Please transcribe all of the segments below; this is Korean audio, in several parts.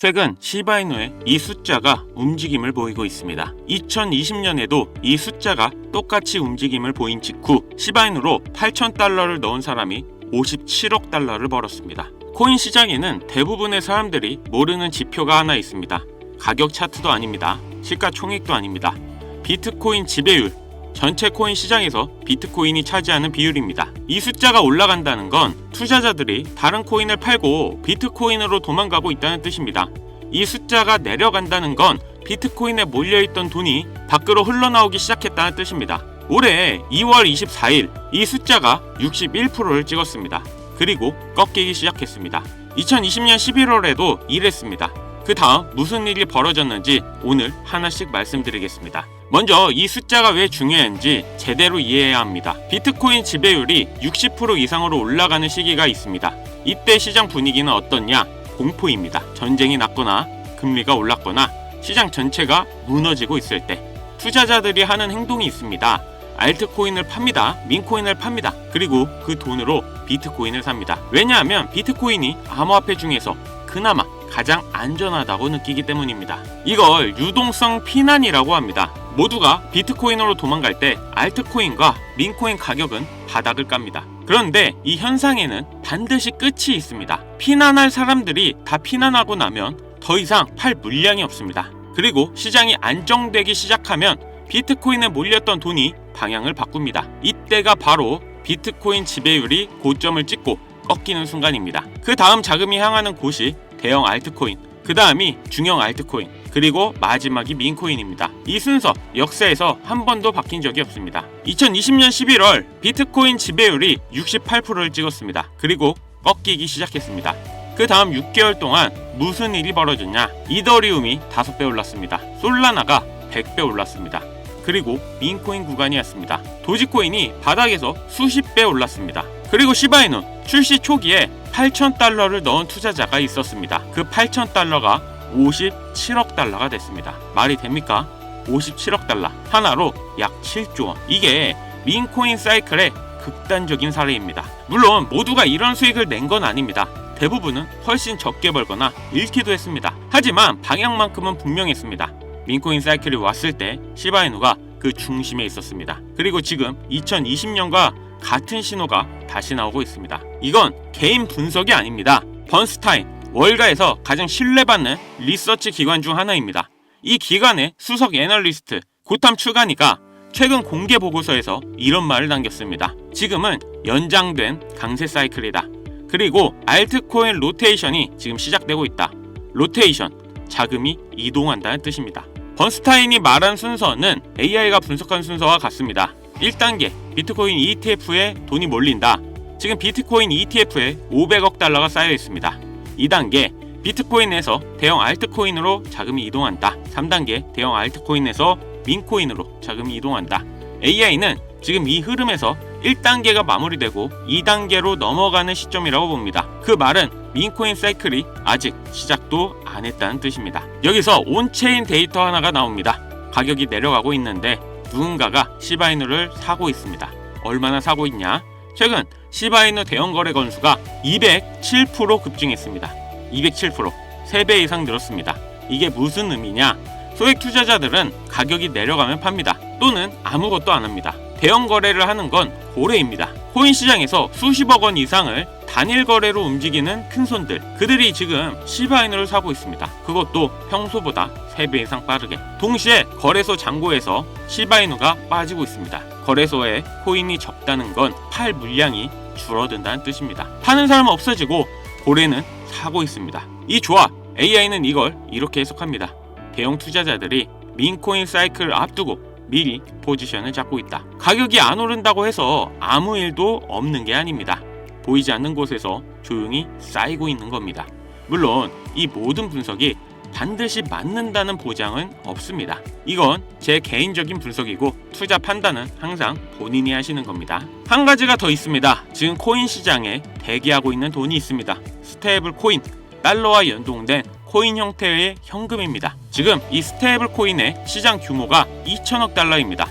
최근 시바이누의 이 숫자가 움직임을 보이고 있습니다. 2020년에도 이 숫자가 똑같이 움직임을 보인 직후 시바이누로 8,000달러를 넣은 사람이 57억 달러를 벌었습니다. 코인 시장에는 대부분의 사람들이 모르는 지표가 하나 있습니다. 가격 차트도 아닙니다. 시가총액도 아닙니다. 비트코인 지배율, 전체 코인 시장에서 비트코인이 차지하는 비율입니다. 이 숫자가 올라간다는 건 투자자들이 다른 코인을 팔고 비트코인으로 도망가고 있다는 뜻입니다. 이 숫자가 내려간다는 건 비트코인에 몰려있던 돈이 밖으로 흘러나오기 시작했다는 뜻입니다. 올해 2월 24일 이 숫자가 61%를 찍었습니다. 그리고 꺾이기 시작했습니다. 2020년 11월에도 이랬습니다. 그 다음 무슨 일이 벌어졌는지 오늘 하나씩 말씀드리겠습니다. 먼저 이 숫자가 왜 중요한지 제대로 이해해야 합니다. 비트코인 지배율이 60% 이상으로 올라가는 시기가 있습니다. 이때 시장 분위기는 어떻냐? 공포입니다. 전쟁이 났거나 금리가 올랐거나 시장 전체가 무너지고 있을 때 투자자들이 하는 행동이 있습니다. 알트코인을 팝니다. 민코인을 팝니다. 그리고 그 돈으로 비트코인을 삽니다. 왜냐하면 비트코인이 암호화폐 중에서 그나마 가장 안전하다고 느끼기 때문입니다. 이걸 유동성 피난이라고 합니다. 모두가 비트코인으로 도망갈 때 알트코인과 민코인 가격은 바닥을 깝니다. 그런데 이 현상에는 반드시 끝이 있습니다. 피난할 사람들이 다 피난하고 나면 더 이상 팔 물량이 없습니다. 그리고 시장이 안정되기 시작하면 비트코인에 몰렸던 돈이 방향을 바꿉니다. 이때가 바로 비트코인 지배율이 고점을 찍고 꺾이는 순간입니다. 그 다음 자금이 향하는 곳이 대형 알트코인, 그 다음이 중형 알트코인, 그리고 마지막이 민코인입니다. 이 순서 역사에서 한 번도 바뀐 적이 없습니다. 2020년 11월 비트코인 지배율이 68%를 찍었습니다. 그리고 꺾이기 시작했습니다. 그 다음 6개월 동안 무슨 일이 벌어졌냐? 이더리움이 5배 올랐습니다. 솔라나가 100배 올랐습니다. 그리고 민코인 구간이었습니다. 도지코인이 바닥에서 수십 배 올랐습니다. 그리고 시바이누 출시 초기에 8,000달러를 넣은 투자자가 있었습니다. 그 8,000달러가 57억 달러가 됐습니다. 말이 됩니까? 57억 달러 하나로 약 7조 원. 이게 민코인 사이클의 극단적인 사례입니다. 물론 모두가 이런 수익을 낸 건 아닙니다. 대부분은 훨씬 적게 벌거나 잃기도 했습니다. 하지만 방향만큼은 분명했습니다. 민코인 사이클이 왔을 때 시바이누가 그 중심에 있었습니다. 그리고 지금 2020년과 같은 신호가 다시 나오고 있습니다. 이건 개인 분석이 아닙니다. 번스타인, 월가에서 가장 신뢰받는 리서치 기관 중 하나입니다. 이 기관의 수석 애널리스트 고탐 추가니가 최근 공개 보고서에서 이런 말을 남겼습니다. 지금은 연장된 강세 사이클이다. 그리고 알트코인 로테이션이 지금 시작되고 있다. 로테이션, 자금이 이동한다는 뜻입니다. 번스타인이 말한 순서는 AI가 분석한 순서와 같습니다. 1단계 비트코인 ETF에 돈이 몰린다. 지금 비트코인 ETF에 500억 달러가 쌓여 있습니다. 2단계 비트코인에서 대형 알트코인으로 자금이 이동한다. 3단계 대형 알트코인에서 민코인으로 자금이 이동한다. AI는 지금 이 흐름에서 1단계가 마무리되고 2단계로 넘어가는 시점이라고 봅니다. 그 말은 민코인 사이클이 아직 시작도 안 했다는 뜻입니다. 여기서 온체인 데이터 하나가 나옵니다. 가격이 내려가고 있는데 누군가가 시바이누를 사고 있습니다. 얼마나 사고 있냐? 최근 시바이누 대형 거래 건수가 207% 급증했습니다. 207%, 3배 이상 늘었습니다. 이게 무슨 의미냐? 소액 투자자들은 가격이 내려가면 팝니다. 또는 아무것도 안 합니다. 대형 거래를 하는 건 고래입니다. 코인 시장에서 수십억 원 이상을 단일 거래로 움직이는 큰손들, 그들이 지금 시바이누를 사고 있습니다. 그것도 평소보다 3배 이상 빠르게. 동시에 거래소 잔고에서 시바이누가 빠지고 있습니다. 거래소에 코인이 적다는 건 팔 물량이 줄어든다는 뜻입니다. 파는 사람은 없어지고 고래는 사고 있습니다. 이 조합, AI는 이걸 이렇게 해석합니다. 대형 투자자들이 민코인 사이클을 앞두고 미리 포지션을 잡고 있다. 가격이 안 오른다고 해서 아무 일도 없는 게 아닙니다. 보이지 않는 곳에서 조용히 쌓이고 있는 겁니다. 물론 이 모든 분석이 반드시 맞는다는 보장은 없습니다. 이건 제 개인적인 분석이고 투자 판단은 항상 본인이 하시는 겁니다. 한 가지가 더 있습니다. 지금 코인 시장에 대기하고 있는 돈이 있습니다. 스테이블 코인, 달러와 연동된 코인 형태의 현금입니다. 지금 이 스테이블 코인의 시장 규모가 2천억 달러입니다.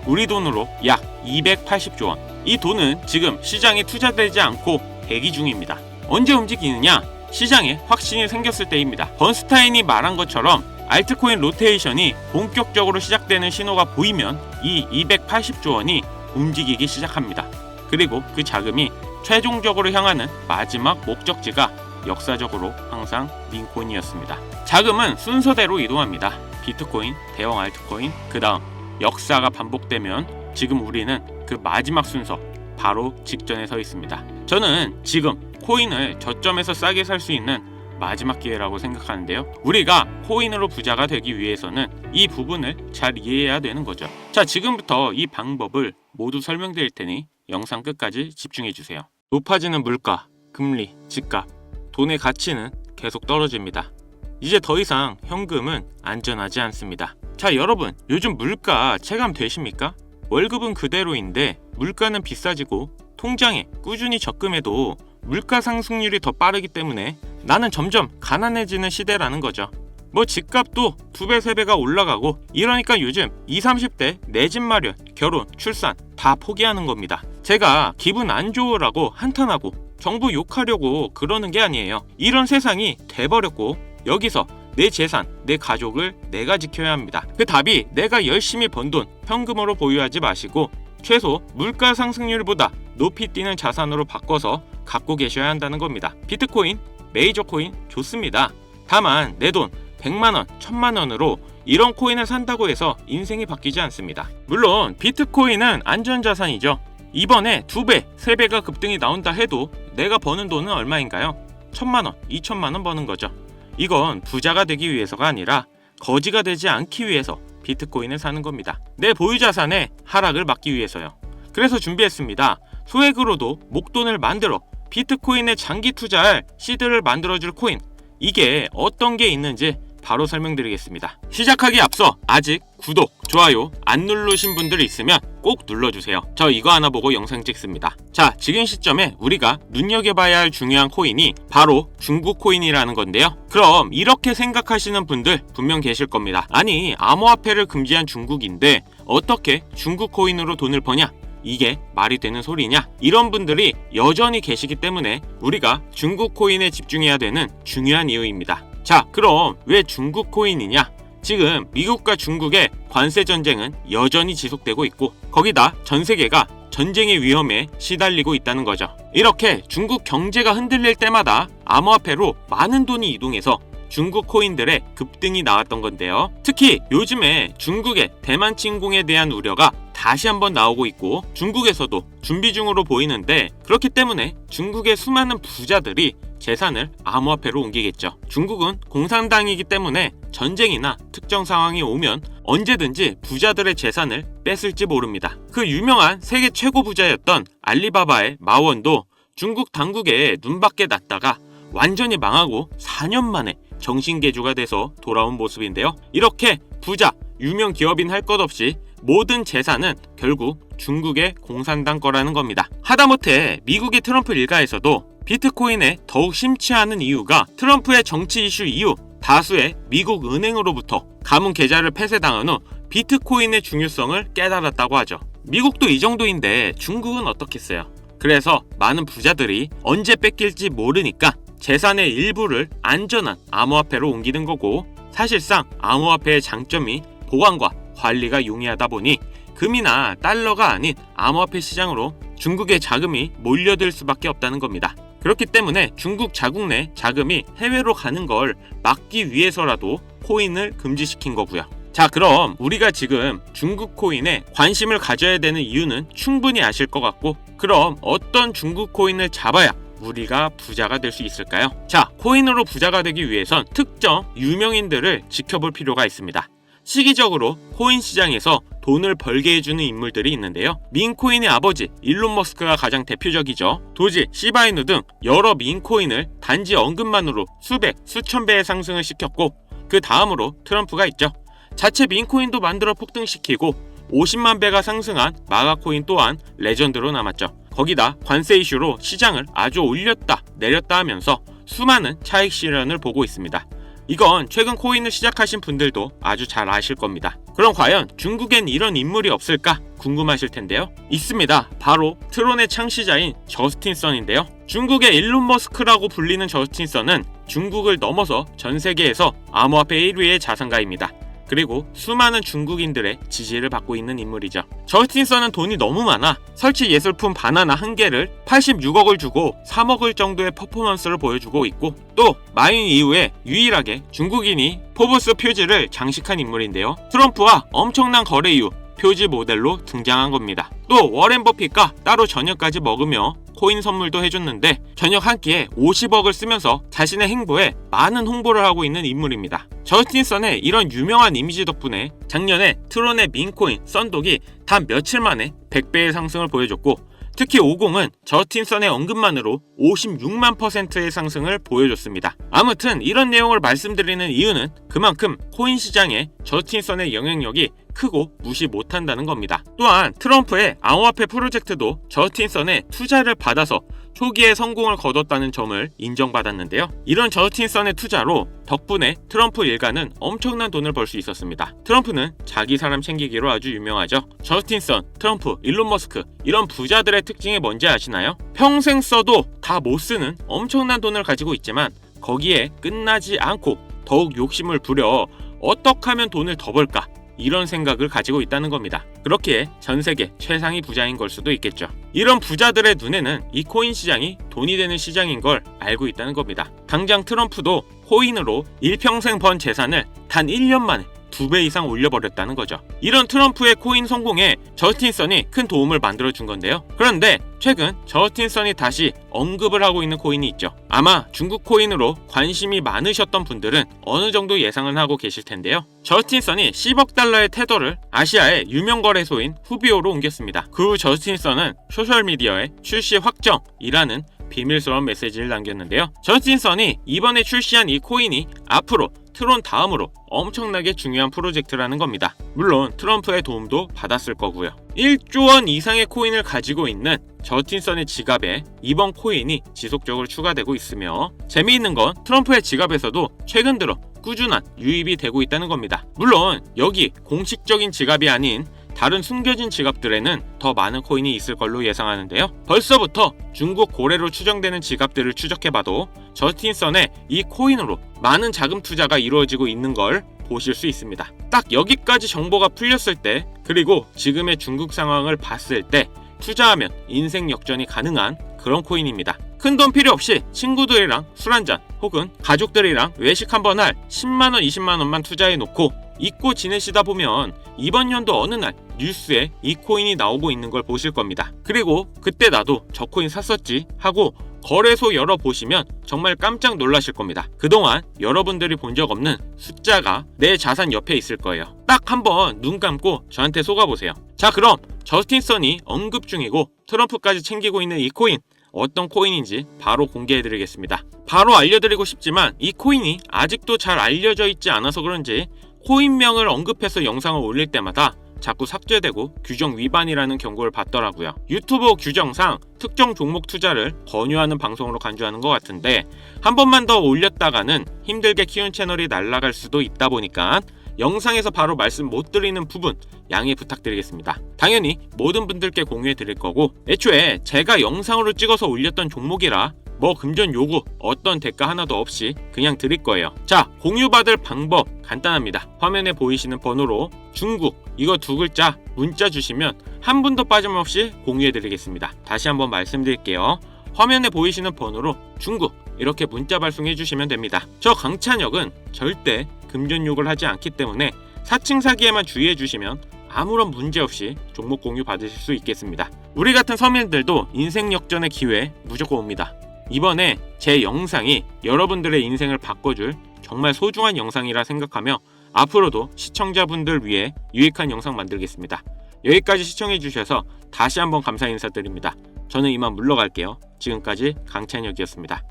우리 돈으로 약 280조 원. 이 돈은 지금 시장에 투자되지 않고 대기 중입니다. 언제 움직이느냐? 시장에 확신이 생겼을 때입니다. 번스타인이 말한 것처럼 알트코인 로테이션이 본격적으로 시작되는 신호가 보이면 이 280조 원이 움직이기 시작합니다. 그리고 그 자금이 최종적으로 향하는 마지막 목적지가 역사적으로 항상 민코인이었습니다. 자금은 순서대로 이동합니다. 비트코인, 대형 알트코인, 그 다음 역사가 반복되면 지금 우리는 그 마지막 순서 바로 직전에 서 있습니다. 저는 지금 코인을 저점에서 싸게 살 수 있는 마지막 기회라고 생각하는데요. 우리가 코인으로 부자가 되기 위해서는 이 부분을 잘 이해해야 되는 거죠. 자, 지금부터 이 방법을 모두 설명드릴 테니 영상 끝까지 집중해 주세요. 높아지는 물가, 금리, 집값, 돈의 가치는 계속 떨어집니다. 이제 더 이상 현금은 안전하지 않습니다. 자, 여러분, 요즘 물가 체감 되십니까? 월급은 그대로인데 물가는 비싸지고 통장에 꾸준히 적금해도 물가 상승률이 더 빠르기 때문에 나는 점점 가난해지는 시대라는 거죠. 뭐 집값도 2배, 3배가 올라가고 이러니까 요즘 20, 30대 내 집 마련, 결혼, 출산 다 포기하는 겁니다. 제가 기분 안 좋으라고 한탄하고 정부 욕하려고 그러는 게 아니에요. 이런 세상이 돼버렸고 여기서 내 재산, 내 가족을 내가 지켜야 합니다. 그 답이 내가 열심히 번 돈 현금으로 보유하지 마시고 최소 물가 상승률보다 높이 뛰는 자산으로 바꿔서 갖고 계셔야 한다는 겁니다. 비트코인, 메이저 코인 좋습니다. 다만 내 돈 100만원, 1000만원으로 이런 코인을 산다고 해서 인생이 바뀌지 않습니다. 물론 비트코인은 안전자산이죠. 이번에 2배, 3배가 급등이 나온다 해도 내가 버는 돈은 얼마인가요? 1000만원, 2000만원 버는 거죠. 이건 부자가 되기 위해서가 아니라 거지가 되지 않기 위해서 비트코인을 사는 겁니다. 내 보유자산의 하락을 막기 위해서요. 그래서 준비했습니다. 소액으로도 목돈을 만들어 비트코인에 장기 투자할 시드를 만들어줄 코인, 이게 어떤 게 있는지 바로 설명드리겠습니다. 시작하기 앞서 아직 구독, 좋아요 안 누르신 분들 있으면 꼭 눌러주세요. 저 이거 하나 보고 영상 찍습니다. 자, 지금 시점에 우리가 눈여겨봐야 할 중요한 코인이 바로 중국 코인이라는 건데요. 그럼 이렇게 생각하시는 분들 분명 계실 겁니다. 아니, 암호화폐를 금지한 중국인데 어떻게 중국 코인으로 돈을 버냐? 이게 말이 되는 소리냐? 이런 분들이 여전히 계시기 때문에 우리가 중국 코인에 집중해야 되는 중요한 이유입니다. 자, 그럼 왜 중국 코인이냐? 지금 미국과 중국의 관세 전쟁은 여전히 지속되고 있고 거기다 전 세계가 전쟁의 위험에 시달리고 있다는 거죠. 이렇게 중국 경제가 흔들릴 때마다 암호화폐로 많은 돈이 이동해서 중국 코인들의 급등이 나왔던 건데요. 특히 요즘에 중국의 대만 침공에 대한 우려가 다시 한번 나오고 있고 중국에서도 준비 중으로 보이는데 그렇기 때문에 중국의 수많은 부자들이 재산을 암호화폐로 옮기겠죠. 중국은 공산당이기 때문에 전쟁이나 특정 상황이 오면 언제든지 부자들의 재산을 뺏을지 모릅니다. 그 유명한 세계 최고 부자였던 알리바바의 마원도 중국 당국에 눈밖에 났다가 완전히 망하고 4년 만에 정신개주가 돼서 돌아온 모습인데요. 이렇게 부자, 유명 기업인 할 것 없이 모든 재산은 결국 중국의 공산당 거라는 겁니다. 하다못해 미국의 트럼프 일가에서도 비트코인에 더욱 심취하는 이유가 트럼프의 정치 이슈 이후 다수의 미국 은행으로부터 가문 계좌를 폐쇄당한 후 비트코인의 중요성을 깨달았다고 하죠. 미국도 이 정도인데 중국은 어떻겠어요? 그래서 많은 부자들이 언제 뺏길지 모르니까 재산의 일부를 안전한 암호화폐로 옮기는 거고 사실상 암호화폐의 장점이 보관과 관리가 용이하다 보니 금이나 달러가 아닌 암호화폐 시장으로 중국의 자금이 몰려들 수밖에 없다는 겁니다. 그렇기 때문에 중국 자국 내 자금이 해외로 가는 걸 막기 위해서라도 코인을 금지시킨 거고요. 자, 그럼 우리가 지금 중국 코인에 관심을 가져야 되는 이유는 충분히 아실 것 같고 그럼 어떤 중국 코인을 잡아야 우리가 부자가 될 수 있을까요? 자, 코인으로 부자가 되기 위해선 특정 유명인들을 지켜볼 필요가 있습니다. 시기적으로 코인 시장에서 돈을 벌게 해주는 인물들이 있는데요. 민코인의 아버지 일론 머스크가 가장 대표적이죠. 도지, 시바이누 등 여러 민코인을 단지 언급만으로 수백, 수천 배의 상승을 시켰고 그 다음으로 트럼프가 있죠. 자체 민코인도 만들어 폭등시키고 50만 배가 상승한 마가코인 또한 레전드로 남았죠. 거기다 관세 이슈로 시장을 아주 올렸다 내렸다 하면서 수많은 차익 실현을 보고 있습니다. 이건 최근 코인을 시작하신 분들도 아주 잘 아실 겁니다. 그럼 과연 중국엔 이런 인물이 없을까 궁금하실 텐데요. 있습니다. 바로 트론의 창시자인 저스틴 선인데요. 중국의 일론 머스크라고 불리는 저스틴 선은 중국을 넘어서 전 세계에서 암호화폐 1위의 자산가입니다. 그리고 수많은 중국인들의 지지를 받고 있는 인물이죠. 저스틴 선은 돈이 너무 많아 설치 예술품 바나나 한 개를 86억을 주고 3억을 정도의 퍼포먼스를 보여주고 있고, 또 마윈 이후에 유일하게 중국인이 포브스 표지를 장식한 인물인데요. 트럼프와 엄청난 거래 이후 표지 모델로 등장한 겁니다. 또 워렌 버핏과 따로 저녁까지 먹으며 코인 선물도 해줬는데 저녁 한 끼에 50억을 쓰면서 자신의 행보에 많은 홍보를 하고 있는 인물입니다. 저스틴 선의 이런 유명한 이미지 덕분에 작년에 트론의 민코인 썬독이 단 며칠 만에 100배의 상승을 보여줬고, 특히 50은 저스틴 선의 언급만으로 56만 %의 상승을 보여줬습니다. 아무튼 이런 내용을 말씀드리는 이유는 그만큼 코인 시장에 저스틴 선의 영향력이 크고 무시 못한다는 겁니다. 또한 트럼프의 암호화폐 프로젝트도 저스틴 선의 투자를 받아서 초기에 성공을 거뒀다는 점을 인정받았는데요. 이런 저스틴 선의 투자로 덕분에 트럼프 일가는 엄청난 돈을 벌 수 있었습니다. 트럼프는 자기 사람 챙기기로 아주 유명하죠. 저스틴 선, 트럼프, 일론 머스크 이런 부자들의 특징이 뭔지 아시나요? 평생 써도 다 못 쓰는 엄청난 돈을 가지고 있지만 거기에 끝나지 않고 더욱 욕심을 부려 어떻게 하면 돈을 더 벌까? 이런 생각을 가지고 있다는 겁니다. 그렇기에 전 세계 최상위 부자인 걸 수도 있겠죠. 이런 부자들의 눈에는 이 코인 시장이 돈이 되는 시장인 걸 알고 있다는 겁니다. 당장 트럼프도 코인으로 일평생 번 재산을 단 1년 만에 2배 이상 올려버렸다는 거죠. 이런 트럼프의 코인 성공에 저스틴 선이 큰 도움을 만들어준 건데요. 그런데 최근 저스틴 선이 다시 언급을 하고 있는 코인이 있죠. 아마 중국 코인으로 관심이 많으셨던 분들은 어느 정도 예상은 하고 계실 텐데요. 저스틴 선이 10억 달러의 테더를 아시아의 유명 거래소인 후비오로 옮겼습니다. 그 후 저스틴 선은 소셜미디어에 출시 확정이라는 비밀스러운 메시지를 남겼는데요. 저스틴 선이 이번에 출시한 이 코인이 앞으로 트론 다음으로 엄청나게 중요한 프로젝트라는 겁니다. 물론 트럼프의 도움도 받았을 거고요. 1조 원 이상의 코인을 가지고 있는 저스틴 선의 지갑에 이번 코인이 지속적으로 추가되고 있으며, 재미있는 건 트럼프의 지갑에서도 최근 들어 꾸준한 유입이 되고 있다는 겁니다. 물론 여기 공식적인 지갑이 아닌 다른 숨겨진 지갑들에는 더 많은 코인이 있을 걸로 예상하는데요. 벌써부터 중국 고래로 추정되는 지갑들을 추적해봐도 저스틴 선의 이 코인으로 많은 자금 투자가 이루어지고 있는 걸 보실 수 있습니다. 딱 여기까지 정보가 풀렸을 때, 그리고 지금의 중국 상황을 봤을 때 투자하면 인생 역전이 가능한 그런 코인입니다. 큰돈 필요 없이 친구들이랑 술 한잔 혹은 가족들이랑 외식 한번 할 10만원 20만원만 투자해놓고 잊고 지내시다 보면 이번 연도 어느 날 뉴스에 이 코인이 나오고 있는 걸 보실 겁니다. 그리고 그때 나도 저 코인 샀었지 하고 거래소 열어보시면 정말 깜짝 놀라실 겁니다. 그동안 여러분들이 본 적 없는 숫자가 내 자산 옆에 있을 거예요. 딱 한번 눈 감고 저한테 속아보세요. 자, 그럼 저스틴 선이 언급 중이고 트럼프까지 챙기고 있는 이 코인, 어떤 코인인지 바로 공개해드리겠습니다. 바로 알려드리고 싶지만 이 코인이 아직도 잘 알려져 있지 않아서 그런지 코인명을 언급해서 영상을 올릴 때마다 자꾸 삭제되고 규정 위반이라는 경고를 받더라고요. 유튜브 규정상 특정 종목 투자를 권유하는 방송으로 간주하는 것 같은데, 한 번만 더 올렸다가는 힘들게 키운 채널이 날아갈 수도 있다 보니까 영상에서 바로 말씀 못 드리는 부분 양해 부탁드리겠습니다. 당연히 모든 분들께 공유해 드릴 거고, 애초에 제가 영상으로 찍어서 올렸던 종목이라 뭐 금전 요구 어떤 대가 하나도 없이 그냥 드릴 거예요. 자, 공유받을 방법 간단합니다. 화면에 보이시는 번호로 중국 이거 두 글자 문자 주시면 한 분도 빠짐없이 공유해 드리겠습니다. 다시 한번 말씀드릴게요. 화면에 보이시는 번호로 중국 이렇게 문자 발송해 주시면 됩니다. 저 강찬혁은 절대 금전 욕을 하지 않기 때문에 사칭 사기에만 주의해 주시면 아무런 문제 없이 종목 공유 받으실 수 있겠습니다. 우리 같은 서민들도 인생 역전의 기회 무조건 옵니다. 이번에 제 영상이 여러분들의 인생을 바꿔줄 정말 소중한 영상이라 생각하며 앞으로도 시청자분들 위해 유익한 영상 만들겠습니다. 여기까지 시청해주셔서 다시 한번 감사 인사드립니다. 저는 이만 물러갈게요. 지금까지 강찬혁이었습니다.